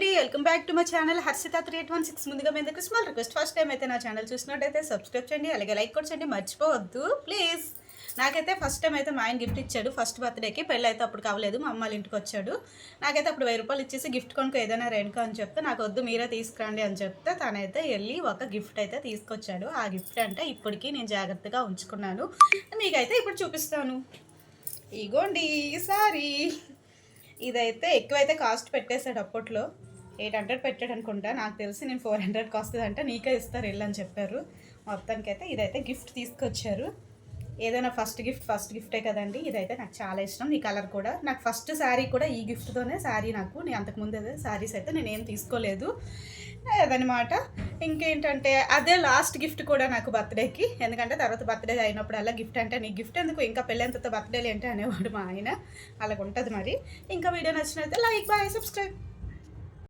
అండి, welcome back to my channel Harshita 3816. ముందుగా మీ దగ్గర స్మాల్ రిక్వెస్ట్, ఫస్ట్ టైం అయితే నా ఛానల్ చూసినట్టయితే సబ్స్క్రైబ్ చేయండి, అలాగే లైక్ కూడా చేయండి, మర్చిపోవద్దు ప్లీజ్. నాకైతే ఫస్ట్ టైం అయితే మా ఆయన గిఫ్ట్ ఇచ్చాడు ఫస్ట్ బర్త్డేకి. పెళ్ళి అయితే అప్పుడు కావలేదు, మా అమ్మ వాళ్ళ ఇంటికి వచ్చాడు. నాకైతే అప్పుడు 1000 రూపాయలు ఇచ్చేసి గిఫ్ట్ కొనుక్కో ఏదైనా రేణుకో అని చెప్తే, నాకు వద్దు మీరే తీసుకురండి అని చెప్తే తనైతే వెళ్ళి ఒక గిఫ్ట్ అయితే తీసుకొచ్చాడు. ఆ గిఫ్ట్ అంటే ఇప్పటికీ నేను జాగ్రత్తగా ఉంచుకున్నాను, మీకైతే ఇప్పుడు చూపిస్తాను. ఇగోండి సారీ, ఇదైతే ఎక్కువైతే కాస్ట్ పెట్టేశాడు అప్పట్లో. 800 పెట్టాడు అనుకుంటా, నాకు తెలిసి నేను 400 వస్తుంది అంటే నీకే ఇస్తారు వెళ్ళని చెప్పారు. మొత్తానికైతే ఇదైతే గిఫ్ట్ తీసుకొచ్చారు. ఏదైనా ఫస్ట్ గిఫ్టే కదండి. ఇదైతే నాకు చాలా ఇష్టం. ఈ కలర్ కూడా నాకు ఫస్ట్ శారీ కూడా ఈ గిఫ్ట్తోనే శారీ. నేను అంతకుముందు అదే శారీస్ అయితే నేను ఏం తీసుకోలేదు అదనమాట. ఇంకేంటంటే అదే లాస్ట్ గిఫ్ట్ కూడా నాకు బర్త్డేకి. ఎందుకంటే తర్వాత బర్త్డే అయినప్పుడు అలా గిఫ్ట్ అంటే నీకు గిఫ్ట్ ఎందుకు, ఇంకా పెళ్ళంత బర్త్డేలు ఏంటి అనేవాడు మా ఆయన. అలాగ ఉంటుంది మరి. ఇంకా వీడియో నచ్చినట్లయితే లైక్, బాయ్, సబ్స్క్రైబ్.